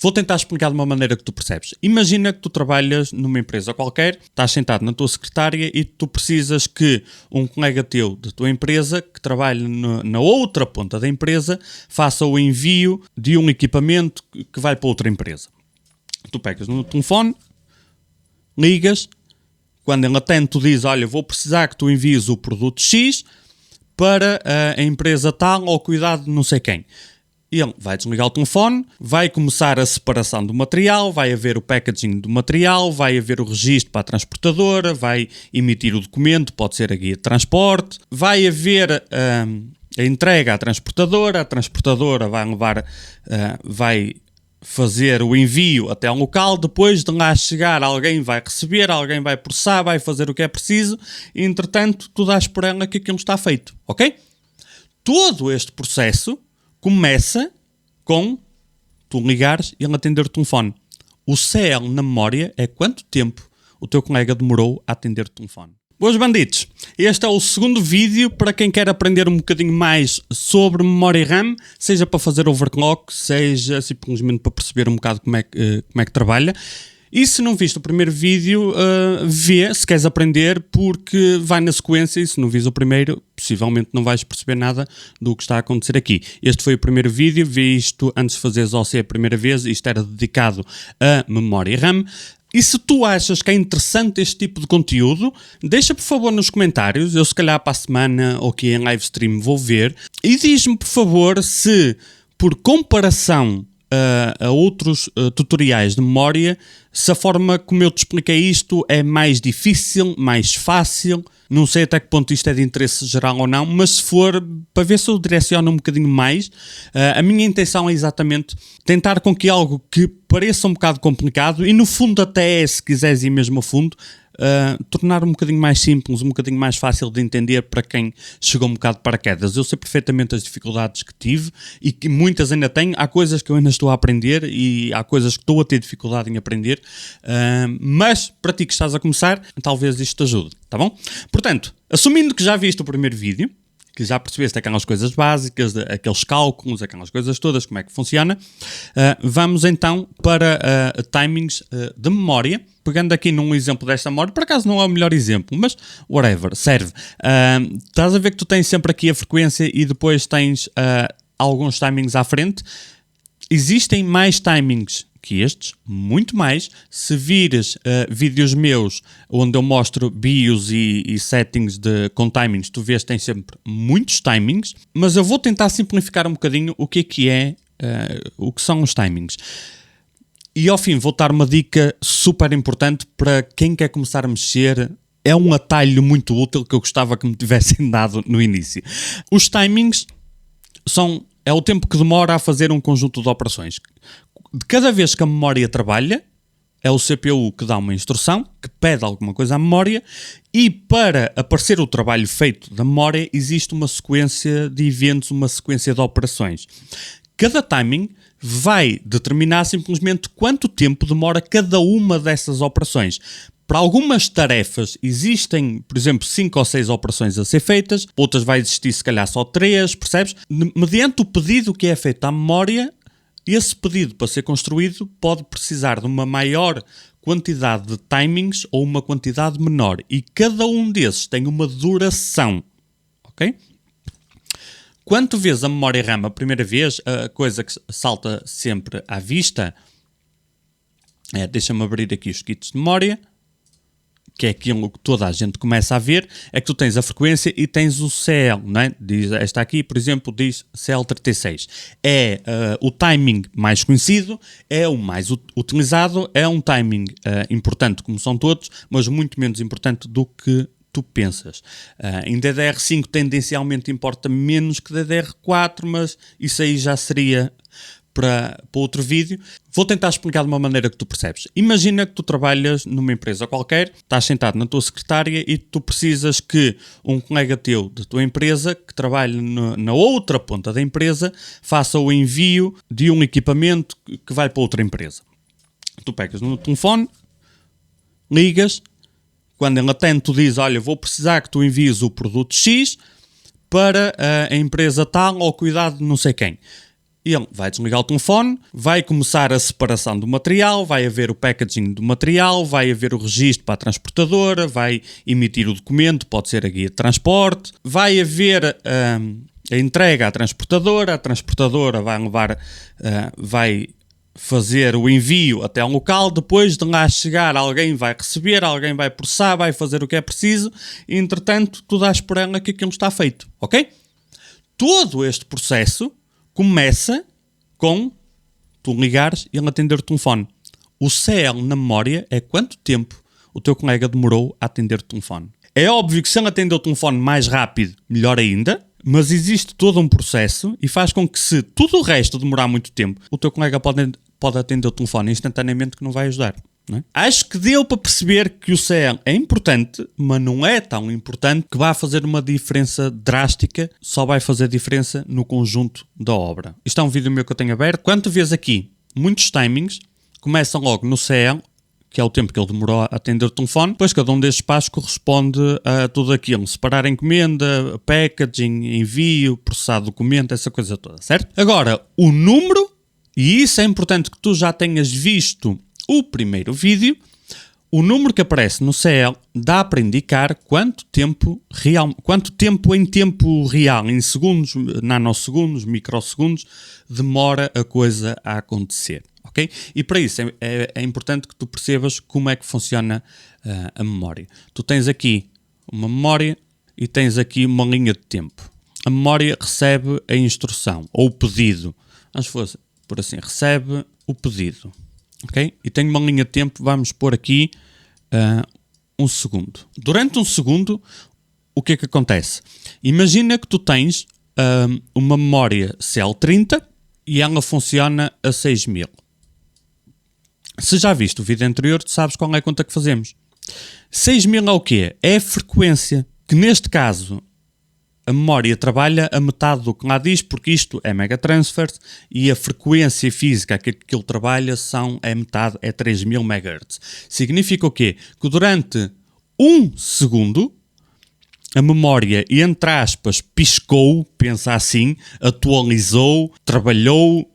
Vou tentar explicar de uma maneira que tu percebes. Imagina que tu trabalhas numa empresa qualquer, estás sentado na tua secretária e tu precisas que um colega teu da tua empresa, que trabalha na outra ponta da empresa, faça o envio de um equipamento que vai para outra empresa. Tu pegas no telefone, ligas, quando ele atende tu dizes, olha, vou precisar que tu envies o produto X para a empresa tal ou cuidado de não sei quem. Ele vai desligar o telefone, vai começar a separação do material, vai haver o packaging do material, vai haver o registro para a transportadora, vai emitir o documento, pode ser a guia de transporte, vai haver a entrega à transportadora, a transportadora vai levar, vai fazer o envio até um local, depois de lá chegar alguém vai receber, alguém vai processar, vai fazer o que é preciso e entretanto tu dás por ela que aquilo está feito, ok? Todo este processo começa com tu ligares e ele atender o telefone. O CL na memória é quanto tempo o teu colega demorou a atender o telefone. Boas banditos, este é o segundo vídeo para quem quer aprender um bocadinho mais sobre memória RAM, seja para fazer overclock, seja simplesmente para perceber um bocado como é que trabalha. E se não viste o primeiro vídeo, vê se queres aprender, porque vai na sequência e se não viste o primeiro, possivelmente não vais perceber nada do que está a acontecer aqui. Este foi o primeiro vídeo, vi isto antes de fazeres OC a primeira vez, isto era dedicado a memória RAM. E se tu achas que é interessante este tipo de conteúdo, deixa por favor nos comentários, eu se calhar para a semana ou aqui em live stream vou ver, e diz-me por favor se, por comparação a outros tutoriais de memória, se a forma como eu te expliquei isto é mais difícil, mais fácil, não sei até que ponto isto é de interesse geral ou não, mas se for, para ver se eu direciono um bocadinho mais, a minha intenção é exatamente tentar com que algo que pareça um bocado complicado, e no fundo até se quiseres ir mesmo a fundo, tornar um bocadinho mais simples, um bocadinho mais fácil de entender para quem chegou um bocado de paraquedas. Eu sei perfeitamente as dificuldades que tive e que muitas ainda tenho. Há coisas que eu ainda estou a aprender e há coisas que estou a ter dificuldade em aprender, mas para ti que estás a começar, talvez isto te ajude, tá bom? Portanto, assumindo que já viste o primeiro vídeo, que já percebeste aquelas coisas básicas, aqueles cálculos, aquelas coisas todas, como é que funciona, vamos então para timings de memória. Pegando aqui num exemplo desta memória, por acaso não é o melhor exemplo, mas whatever, serve. Estás a ver que tu tens sempre aqui a frequência e depois tens alguns timings à frente. Existem mais timings que estes, muito mais. Se vires vídeos meus onde eu mostro BIOS e settings com timings, tu vês que tem sempre muitos timings, mas eu vou tentar simplificar um bocadinho o que é o que são os timings. E ao fim vou dar uma dica super importante para quem quer começar a mexer. É um atalho muito útil que eu gostava que me tivessem dado no início. Os timings é o tempo que demora a fazer um conjunto de operações. De cada vez que a memória trabalha, é o CPU que dá uma instrução, que pede alguma coisa à memória, e para aparecer o trabalho feito da memória, existe uma sequência de eventos, uma sequência de operações. Cada timing vai determinar simplesmente quanto tempo demora cada uma dessas operações. Para algumas tarefas existem, por exemplo, 5 ou 6 operações a ser feitas, outras vai existir se calhar só 3, percebes? Mediante o pedido que é feito à memória, esse pedido para ser construído pode precisar de uma maior quantidade de timings ou uma quantidade menor. E cada um desses tem uma duração, ok? Quando tu vês a memória RAM a primeira vez, a coisa que salta sempre à vista é, deixa-me abrir aqui os kits de memória, que é aquilo que toda a gente começa a ver, é que tu tens a frequência e tens o CL, não é? Esta aqui, por exemplo, diz CL36. É o timing mais conhecido, é o mais utilizado, é um timing importante, como são todos, mas muito menos importante do que tu pensas. Em DDR5 tendencialmente importa menos que DDR4, mas isso aí já seria para outro vídeo. Vou tentar explicar de uma maneira que tu percebes. Imagina que tu trabalhas numa empresa qualquer, estás sentado na tua secretária e tu precisas que um colega teu da tua empresa, que trabalha na outra ponta da empresa, faça o envio de um equipamento que vai para outra empresa. Tu pegas no telefone, ligas, quando ele atende tu dizes, olha, vou precisar que tu envies o produto X para a empresa tal ou cuidado de não sei quem. ele vai desligar o telefone, vai começar a separação do material, vai haver o packaging do material, vai haver o registro para a transportadora, vai emitir o documento, pode ser a guia de transporte, vai haver a entrega à transportadora, a transportadora vai levar, vai fazer o envio até um local, depois de lá chegar alguém vai receber, alguém vai processar, vai fazer o que é preciso e entretanto tu dás por ela que aquilo está feito, ok? Todo este processo começa com tu ligares e ele atender o telefone. O CL na memória é quanto tempo o teu colega demorou a atender o telefone. É óbvio que se ele atender o telefone mais rápido, melhor ainda, mas existe todo um processo e faz com que se tudo o resto demorar muito tempo, o teu colega pode atender o telefone instantaneamente que não vai ajudar. Não é? Acho que deu para perceber que o CL é importante, mas não é tão importante que vá fazer uma diferença drástica, só vai fazer diferença no conjunto da obra. Isto é um vídeo meu que eu tenho aberto. Quando vês aqui muitos timings, começam logo no CL, que é o tempo que ele demorou a atender o telefone, depois cada um destes passos corresponde a tudo aquilo. Separar a encomenda, packaging, envio, processar documento, essa coisa toda, certo? Agora, o número, e isso é importante que tu já tenhas visto o primeiro vídeo, o número que aparece no CL dá para indicar quanto tempo em tempo real, em segundos, nanosegundos, microsegundos, demora a coisa a acontecer. Okay? E para isso é importante que tu percebas como é que funciona a memória. Tu tens aqui uma memória e tens aqui uma linha de tempo. A memória recebe a instrução, ou o pedido. Vamos por assim, recebe o pedido. Okay? E tem uma linha de tempo, vamos pôr aqui 1 segundo. Durante 1 segundo, o que é que acontece? Imagina que tu tens uma memória CL30 e ela funciona a 6000. Se já viste o vídeo anterior, tu sabes qual é a conta que fazemos. 6000 é o quê? É a frequência, que neste caso a memória trabalha a metade do que lá diz, porque isto é megatransfers e a frequência física que ele trabalha é metade, é 3000 MHz. Significa o quê? Que durante 1 segundo a memória, entre aspas, piscou, pensa assim, atualizou, trabalhou,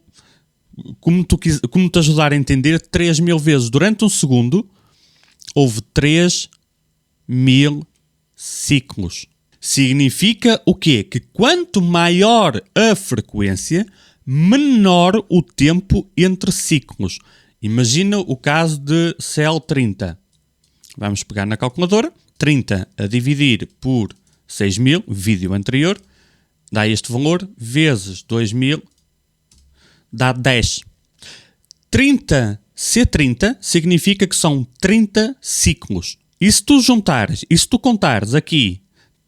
como te ajudar a entender, 3000 vezes. Durante 1 segundo, houve 3000 ciclos. Significa o quê? Que quanto maior a frequência, menor o tempo entre ciclos. Imagina o caso de CL30. Vamos pegar na calculadora. 30 a dividir por 6000, vídeo anterior, dá este valor, vezes 2000, dá 10. 30C30 significa que são 30 ciclos. E se tu contares aqui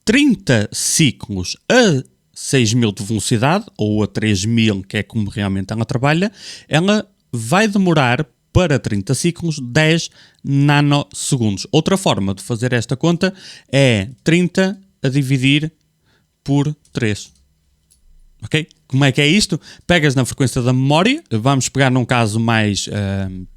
30 ciclos a 6000 de velocidade, ou a 3000, que é como realmente ela trabalha, ela vai demorar para 30 ciclos 10 nanosegundos. Outra forma de fazer esta conta é 30 a dividir por 3. Ok? Como é que é isto? Pegas na frequência da memória, vamos pegar num caso mais,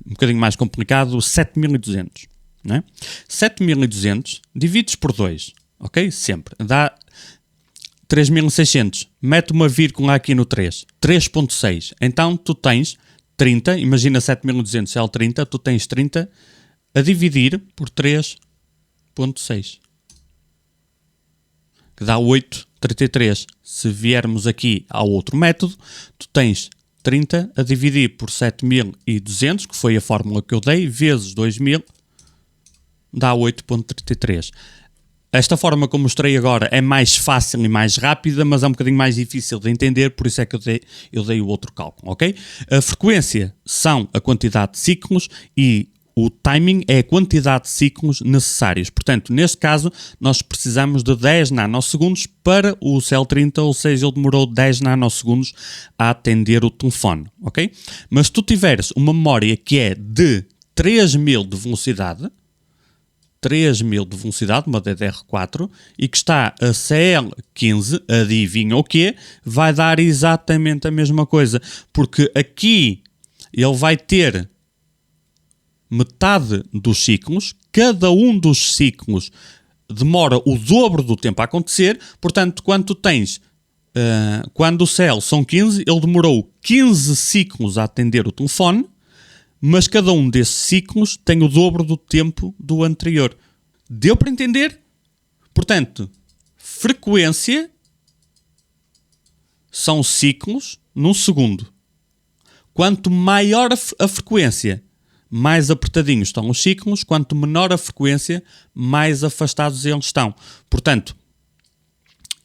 um bocadinho mais complicado, 7200. Não é? 7200 divides por 2. Ok? Sempre. Dá 3600. Mete uma vírgula aqui no 3. 3.6. Então tu tens 30, imagina 7200 L30, tu tens 30 a dividir por 3.6. Que dá 8,33. Se viermos aqui ao outro método, tu tens 30 a dividir por 7200, que foi a fórmula que eu dei, vezes 2000, dá 8,33. Esta forma que eu mostrei agora é mais fácil e mais rápida, mas é um bocadinho mais difícil de entender, por isso é que eu dei o outro cálculo, ok? A frequência são a quantidade de ciclos e o timing é a quantidade de ciclos necessários. Portanto, neste caso, nós precisamos de 10 nanosegundos para o CL30, ou seja, ele demorou 10 nanosegundos a atender o telefone, ok? Mas se tu tiveres uma memória que é de 3000 de velocidade, 3000 de velocidade, uma DDR4, e que está a CL15, adivinha o quê? Vai dar exatamente a mesma coisa, porque aqui ele vai ter metade dos ciclos, cada um dos ciclos demora o dobro do tempo a acontecer, portanto, quando tu tens quando o cell são 15, ele demorou 15 ciclos a atender o telefone, mas cada um desses ciclos tem o dobro do tempo do anterior. Deu para entender? Portanto, frequência são ciclos num segundo. Quanto maior a frequência, mais apertadinhos estão os ciclos. Quanto menor a frequência, mais afastados eles estão. Portanto,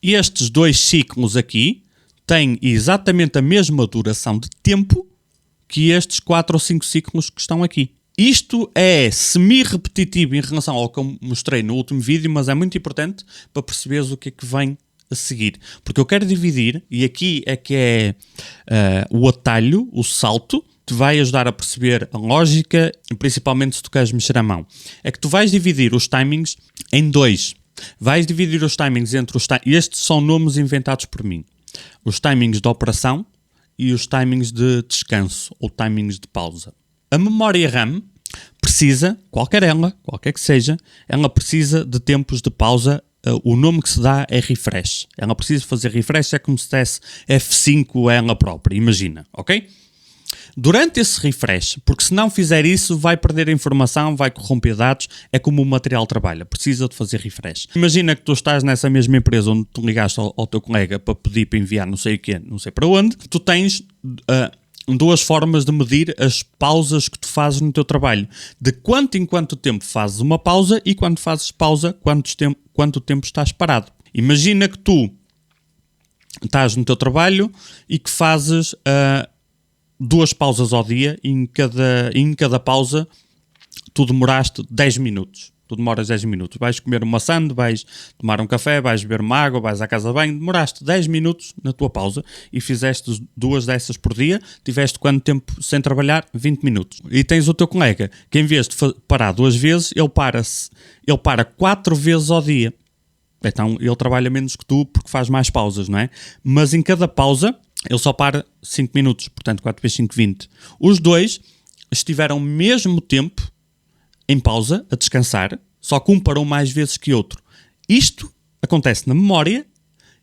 estes 2 ciclos aqui têm exatamente a mesma duração de tempo que estes 4 ou 5 ciclos que estão aqui. Isto é semi-repetitivo em relação ao que eu mostrei no último vídeo, mas é muito importante para perceberes o que é que vem a seguir. Porque eu quero dividir, e aqui é que é o atalho, o salto, te vai ajudar a perceber a lógica, principalmente se tu queres mexer a mão. É que tu vais dividir os timings em 2. Vais dividir os timings entre os... Estes são nomes inventados por mim. Os timings de operação e os timings de descanso, ou timings de pausa. A memória RAM precisa, qualquer que seja, ela precisa de tempos de pausa. O nome que se dá é refresh. Ela precisa fazer refresh, é como se desse F5 a ela própria, imagina, ok? Durante esse refresh, porque se não fizer isso, vai perder a informação, vai corromper dados, é como o material trabalha, precisa de fazer refresh. Imagina que tu estás nessa mesma empresa onde tu ligaste ao teu colega para pedir para enviar não sei o quê, não sei para onde, tu tens 2 formas de medir as pausas que tu fazes no teu trabalho. De quanto em quanto tempo fazes uma pausa e quando fazes pausa, quanto tempo estás parado. Imagina que tu estás no teu trabalho e que fazes 2 pausas ao dia e em cada pausa tu demoraste 10 minutos. Tu demoras 10 minutos. Vais comer uma sandes, vais tomar um café, vais beber uma água, vais à casa de banho. Demoraste 10 minutos na tua pausa e fizeste 2 dessas por dia. Tiveste quanto tempo sem trabalhar? 20 minutos. E tens o teu colega que em vez de parar 2 vezes, ele para 4 vezes ao dia. Então ele trabalha menos que tu porque faz mais pausas, não é? Mas em cada pausa ele só para 5 minutos, portanto 4 vezes 5, 20. Os 2 estiveram ao mesmo tempo em pausa, a descansar, só que um parou mais vezes que outro. Isto acontece na memória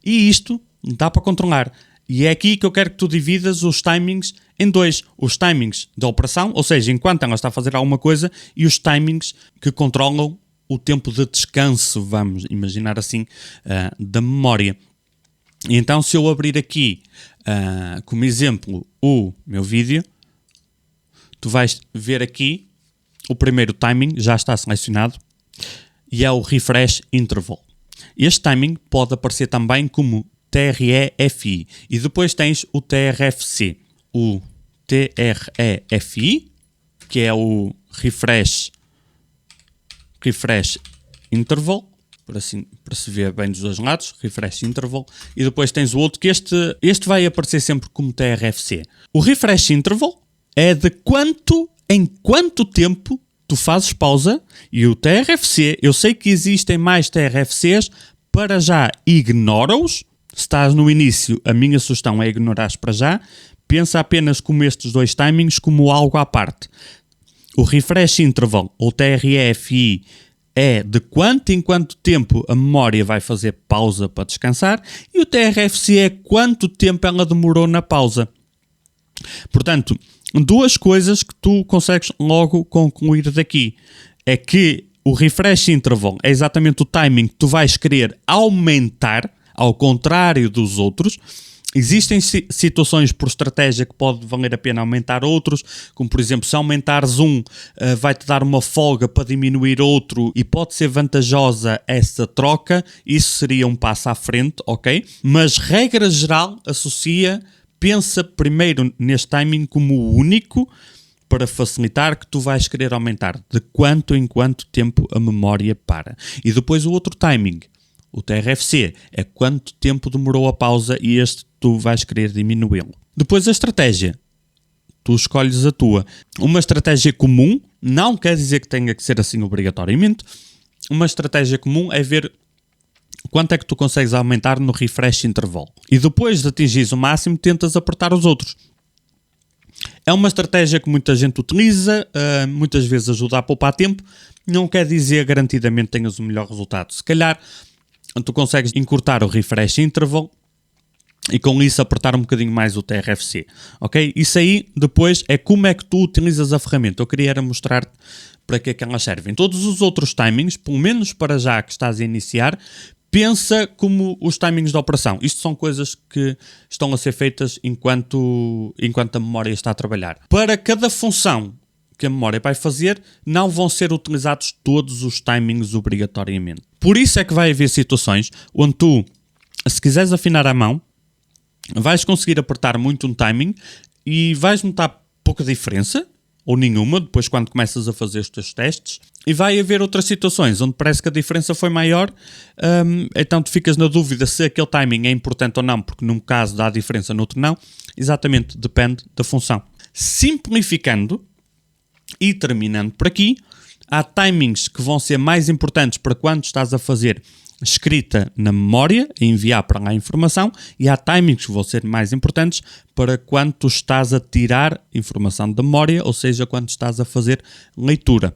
e isto dá para controlar. E é aqui que eu quero que tu dividas os timings em 2. Os timings da operação, ou seja, enquanto ela está a fazer alguma coisa, e os timings que controlam o tempo de descanso, vamos imaginar assim, da memória. E então, se eu abrir aqui, como exemplo, o meu vídeo, tu vais ver aqui o primeiro timing, já está selecionado, e é o Refresh Interval. Este timing pode aparecer também como TREFI. E depois tens o TRFC. O TREFI, que é o Refresh Interval, para se ver bem dos 2 lados, Refresh Interval, e depois tens o outro que este vai aparecer sempre como TRFC. O Refresh Interval é de em quanto tempo tu fazes pausa, e o TRFC, eu sei que existem mais TRFCs, para já ignora-os. Se estás no início, a minha sugestão é ignorares para já, pensa apenas como estes 2 timings como algo à parte. O Refresh Interval, ou TRFI, é de quanto em quanto tempo a memória vai fazer pausa para descansar, e o TRFC é quanto tempo ela demorou na pausa. Portanto, 2 coisas que tu consegues logo concluir daqui. É que o Refresh Interval é exatamente o timing que tu vais querer aumentar, ao contrário dos outros. Existem situações por estratégia que pode valer a pena aumentar outros, como por exemplo, se aumentares vai-te dar uma folga para diminuir outro e pode ser vantajosa essa troca, isso seria um passo à frente, ok? Mas regra geral, pensa primeiro neste timing como o único para facilitar que tu vais querer aumentar de quanto em quanto tempo a memória para. E depois o outro timing, o TRFC, é quanto tempo demorou a pausa e este tu vais querer diminuí-lo. Depois a estratégia, tu escolhes a tua. Uma estratégia comum, não quer dizer que tenha que ser assim obrigatoriamente, uma estratégia comum é ver quanto é que tu consegues aumentar no refresh interval. E depois de atingires o máximo, tentas apertar os outros. É uma estratégia que muita gente utiliza, muitas vezes ajuda a poupar tempo, não quer dizer garantidamente tenhas o melhor resultado. Se calhar tu consegues encurtar o refresh interval e com isso apertar um bocadinho mais o TRFC, ok? Isso aí depois é como é que tu utilizas a ferramenta. Eu queria era mostrar-te para que é que elas servem. Todos os outros timings, pelo menos para já que estás a iniciar, pensa como os timings de operação. Isto são coisas que estão a ser feitas enquanto a memória está a trabalhar. Para cada função que a memória vai fazer, não vão ser utilizados todos os timings obrigatoriamente. Por isso é que vai haver situações onde tu, se quiseres afinar a mão, vais conseguir apertar muito um timing e vais notar pouca diferença, ou nenhuma, depois quando começas a fazer os teus testes, e vai haver outras situações onde parece que a diferença foi maior, então tu ficas na dúvida se aquele timing é importante ou não, porque num caso dá diferença, no outro não. Exatamente, depende da função. Simplificando e terminando por aqui, há timings que vão ser mais importantes para quando estás a fazer escrita na memória, a enviar para lá a informação, e há timings que vão ser mais importantes para quando tu estás a tirar informação da memória, ou seja, quando estás a fazer leitura.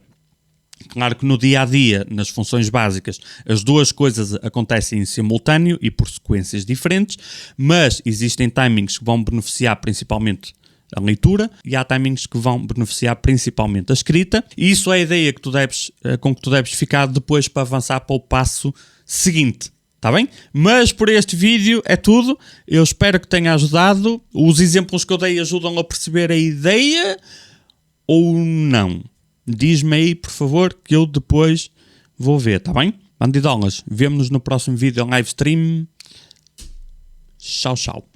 Claro que no dia-a-dia, nas funções básicas, as duas coisas acontecem em simultâneo e por sequências diferentes, mas existem timings que vão beneficiar principalmente a leitura e há timings que vão beneficiar principalmente a escrita, e isso é a ideia que com que tu deves ficar depois para avançar para o passo seguinte, está bem? Mas por este vídeo é tudo. Eu espero que tenha ajudado. Os exemplos que eu dei ajudam a perceber a ideia ou não? Diz-me aí, por favor, que eu depois vou ver, está bem? Bandidolas, vemo-nos no próximo vídeo live stream. Tchau, tchau.